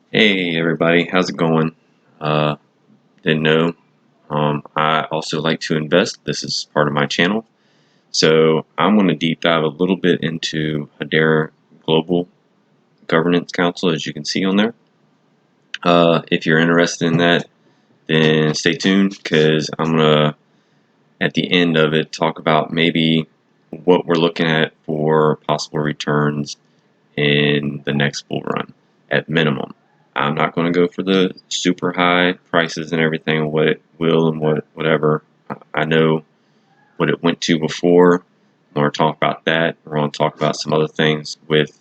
Hey everybody, how's it going? Didn't know. I also like to invest. This is part of my channel. So I'm going to deep dive a little bit into HBAR Global Governance Council, as you can see on there. If you're interested in that, then stay tuned because I'm going to, at the end of it, talk about maybe what we're looking at for possible returns in the next bull run at minimum. I'm not going to go for the super high prices and everything, what it will and whatever. I know what it went to before. I want to talk about that. We're going to talk about some other things with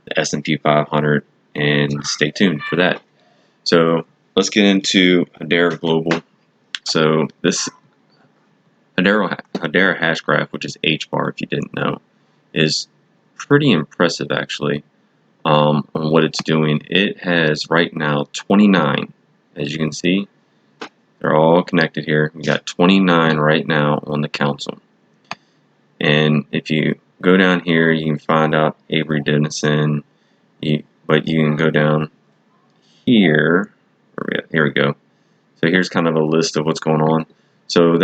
the S&P 500, and stay tuned for that. So let's get into HBAR Global. So this HBAR hash graph, which is HBAR if you didn't know, is pretty impressive actually. On what it's doing. It has right now 29, as you can see. They're all connected here. We got 29 right now on the council. And if you go down here, you can find out Avery Dennison, but you can go down here. Here we go. So here's kind of a list of what's going on. So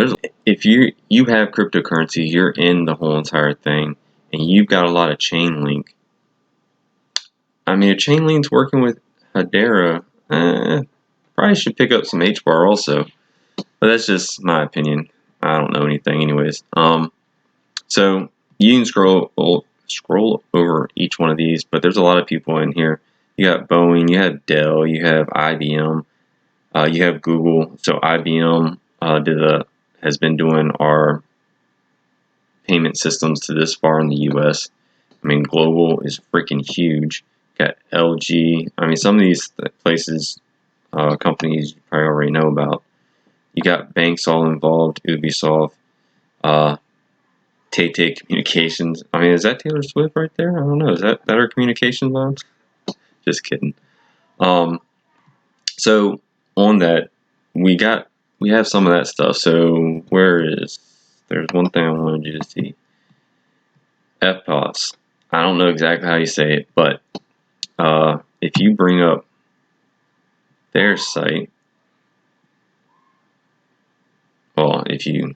if you have cryptocurrency, you're in the whole entire thing, and you've got a lot of chain link. I mean, if Chainlink's working with HBAR, probably should pick up some HBAR also. But that's just my opinion. I don't know anything anyways. So you can scroll over each one of these, but there's a lot of people in here. You got Boeing, you have Dell, you have IBM, you have Google. So IBM has been doing our payment systems to this far in the US. I mean, global is freaking huge. Got LG. I mean, some of these places, companies you probably already know about. You got banks all involved. Ubisoft, Tay Communications. I mean, is that Taylor Swift right there? I don't know. Is that her communications line? Just kidding. So on that, we have some of that stuff. So there's one thing I wanted you to see. FPOS. I don't know exactly how you say it, but if you bring up their site, well, if you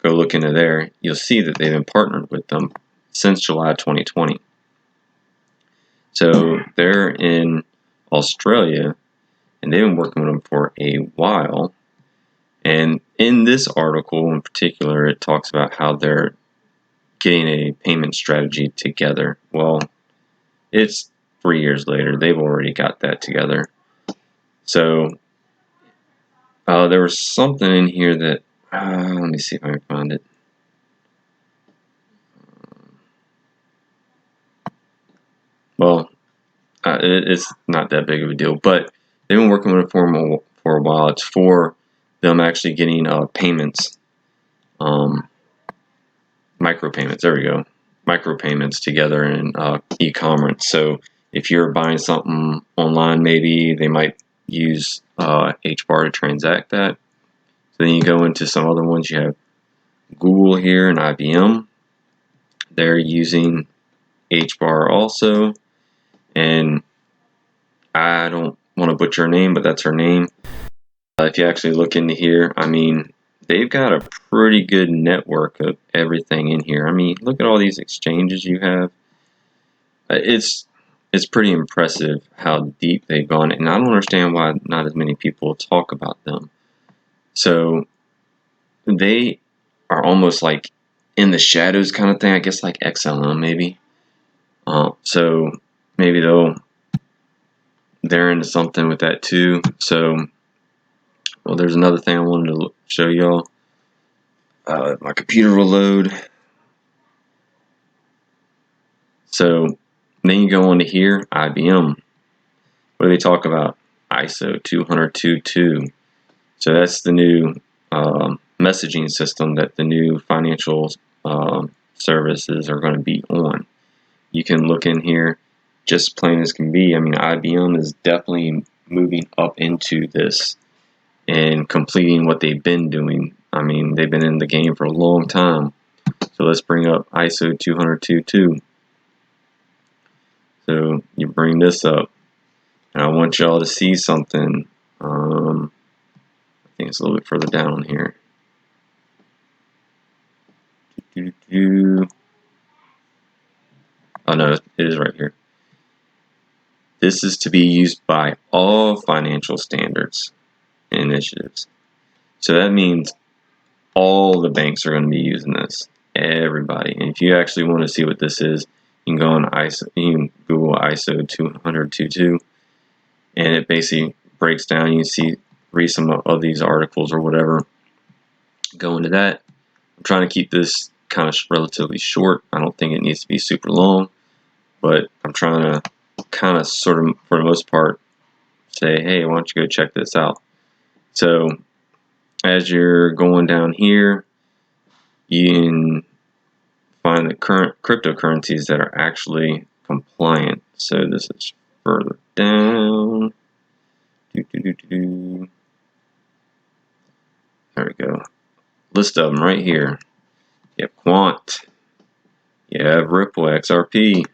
go look into there, you'll see that they've been partnered with them since July 2020. So they're in Australia, and they've been working with them for a while. And in this article in particular, it talks about how they're getting a payment strategy together. Well, it's 3 years later. They've already got that together. So there was something in here that, let me see if I can find it. Well, it's not that big of a deal, but they've been working with it for a while. It's for them actually getting payments, micropayments. There we go, micropayments together in e-commerce. So if you're buying something online, maybe they might use HBAR to transact that. So then you go into some other ones. You have Google here and IBM. They're using HBAR also, and I don't want to butcher her name, but that's her name. If you actually look into here, I mean, they've got a pretty good network of everything in here. I mean, look at all these exchanges you have. It's pretty impressive how deep they've gone, and I don't understand why not as many people talk about them. So they are almost like in the shadows kind of thing, I guess, like XLM maybe. So maybe they're into something with that too. So, well, there's another thing I wanted to show y'all. My computer will load. So then you go on to here, IBM. What do they talk about? ISO 20022. So that's the new messaging system that the new financial services are going to be on. You can look in here, just plain as can be. I mean, IBM is definitely moving up into this and completing what they've been doing. I mean, they've been in the game for a long time. So let's bring up ISO 20022. So you bring this up. And I want y'all to see something. I think it's a little bit further down here. Oh no, it is right here. This is to be used by all financial standards and initiatives. So that means all the banks are going to be using this. Everybody. And if you actually want to see what this is, you can go on ISO, you can Google ISO 200.22, and it basically breaks down. You can read some of these articles or whatever. Go into that. I'm trying to keep this kind of relatively short. I don't think it needs to be super long, but I'm trying to kind of sort of, for the most part, say, hey, why don't you go check this out? So as you're going down here, you can find the current cryptocurrencies that are actually compliant. So this is further down. There we go. List of them right here. You have Quant. You have Ripple, XRP,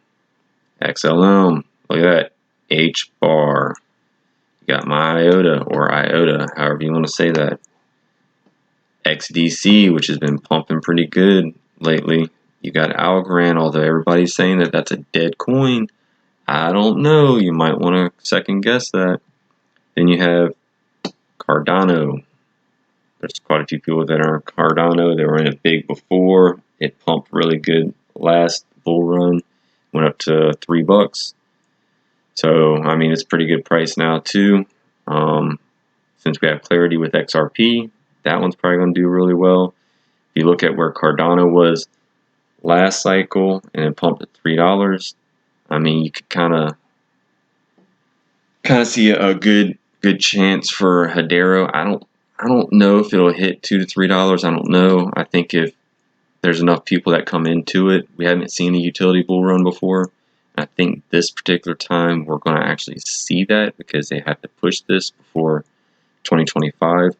XLM. Look at that. HBAR. You got MyIOTA or IOTA, however you want to say that. XDC, which has been pumping pretty good lately. You got Algorand, although everybody's saying that that's a dead coin. I don't know. You might want to second guess that. Then you have Cardano. There's quite a few people that are on Cardano. They were in it big before. It pumped really good last bull run. Went up to $3. So, I mean, it's a pretty good price now, too. Since we have clarity with XRP, that one's probably going to do really well. If you look at where Cardano was last cycle and it pumped at $3, I mean, you could kind of see a good chance for Hedera. I don't know if it'll hit $2 to $3. I don't know. I think if there's enough people that come into it, we haven't seen a utility bull run before. I think this particular time we're going to actually see that because they have to push this before 2025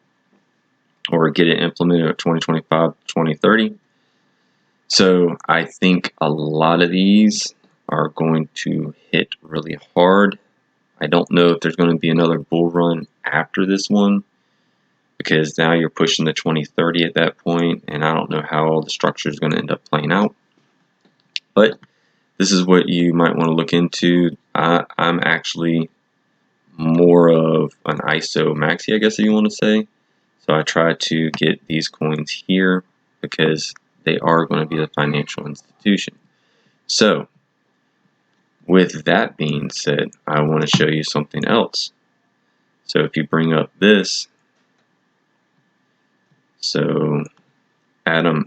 or get it implemented at 2025 to 2030. So I think a lot of these are going to hit really hard. I don't know if there's going to be another bull run after this one because now you're pushing the 2030 at that point, and I don't know how all the structure is going to end up playing out. But this is what you might want to look into. I'm actually more of an ISO maxi, I guess if you want to say. So I try to get these coins here because they are going to be a financial institution. So with that being said, I want to show you something else. So if you bring up this, so Adam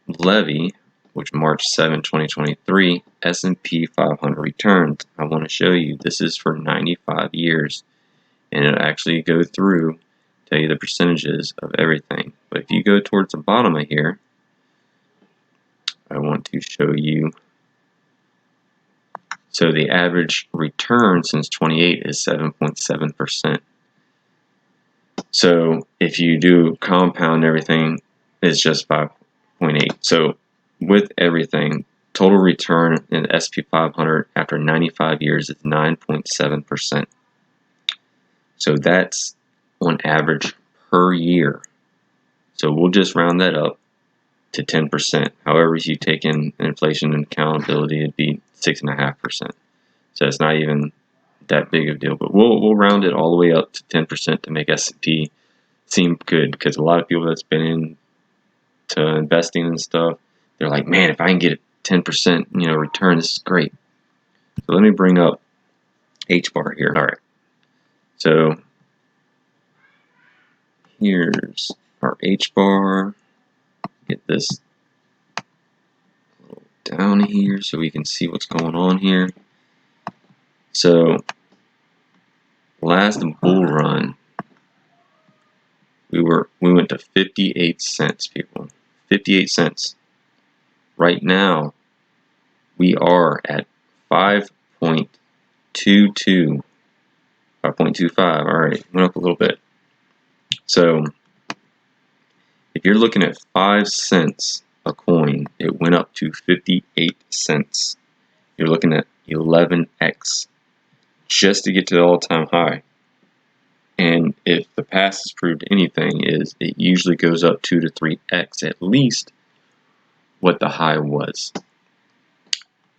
Levy, which March 7, 2023, S&P 500 returns. I want to show you this is for 95 years, and it'll actually go through, tell you the percentages of everything. But if you go towards the bottom of here, I want to show you. So the average return since 28 is 7.7%. So if you do compound everything, it's just 5.8. So with everything, total return in the S&P 500 after 95 years is 9.7%. So that's on average per year. So we'll just round that up to 10%. However, if you take in inflation and accountability, it'd be 6.5%. So it's not even that big of a deal. But we'll round it all the way up to 10% to make S&P seem good, because a lot of people that's been into investing and stuff, they're like, man, if I can get a 10% return, this is great. So let me bring up HBAR here. All right. So here's our HBAR. Get this down here so we can see what's going on here. So last bull run, we went to 58 cents, people. 58 cents. Right now, we are at 5.22, 5.25. All right, went up a little bit. So if you're looking at 5 cents a coin, it went up to 58 cents. You're looking at 11x. just to get to the all-time high. And if the past has proved anything, is it usually goes up 2 to 3x at least what the high was.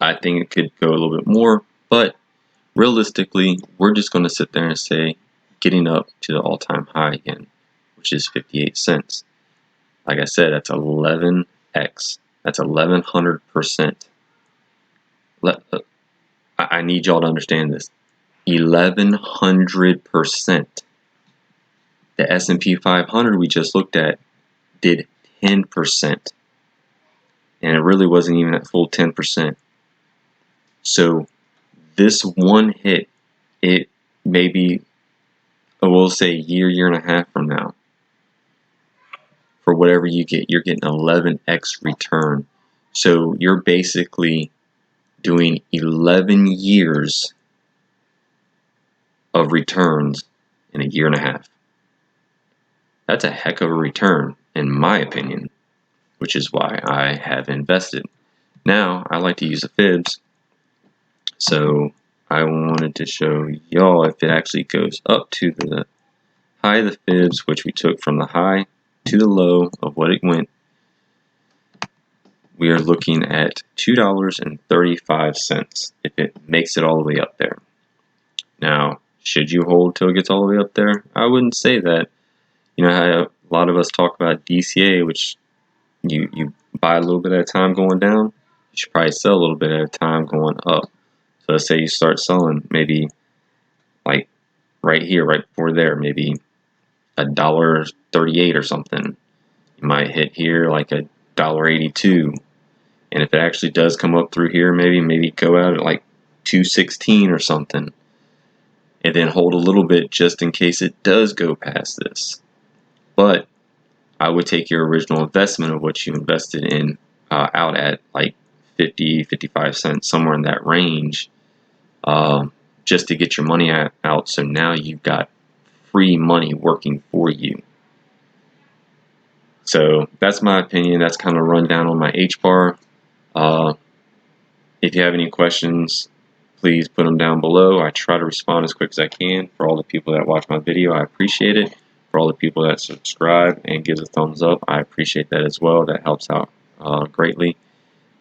I think it could go a little bit more, but realistically, we're just going to sit there and say getting up to the all-time high again, which is 58 cents. Like I said, that's 11x. That's 1100%. I need y'all to understand this. 1100%. The S&P 500 we just looked at did 10%. And it really wasn't even at full 10%. So this one hit, it maybe, we'll say a year and a half from now, for whatever you get, you're getting 11x return. So you're basically doing 11 years of returns in a year and a half. That's a heck of a return, in my opinion, which is why I have invested. Now, I like to use the fibs, so I wanted to show y'all if it actually goes up to the high of the fibs, which we took from the high to the low of what it went. We are looking at $2.35 if it makes it all the way up there. Now, should you hold till it gets all the way up there? I wouldn't say that. You know how a lot of us talk about DCA, which you buy a little bit at a time going down, you should probably sell a little bit at a time going up. So let's say you start selling maybe like right here, right before there, maybe $1.38 or something. You might hit here like $1.82. And if it actually does come up through here, maybe go out at like $2.16 or something. And then hold a little bit just in case it does go past this. But I would take your original investment of what you invested in out at like 50, 55 cents, somewhere in that range, just to get your money out. So now you've got free money working for you. So that's my opinion. That's kind of a rundown on my HBAR. If you have any questions, please put them down below. I try to respond as quick as I can. For all the people that watch my video, I appreciate it. For all the people that subscribe and gives a thumbs up, I appreciate that as well. That helps out greatly.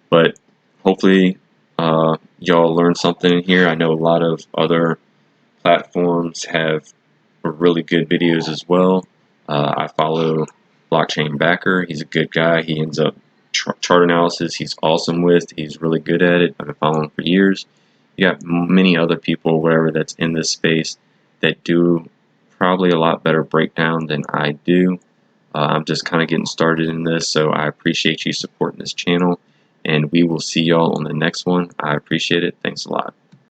But hopefully y'all learned something in here. I know a lot of other platforms have really good videos as well. I follow Blockchain Backer. He's a good guy. He ends up chart analysis he's awesome with. He's really good at it. I've been following him for years. You got many other people, whatever, that's in this space that do probably a lot better breakdown than I do. I'm just kind of getting started in this, so I appreciate you supporting this channel, and we will see y'all on the next one. I appreciate it. Thanks a lot.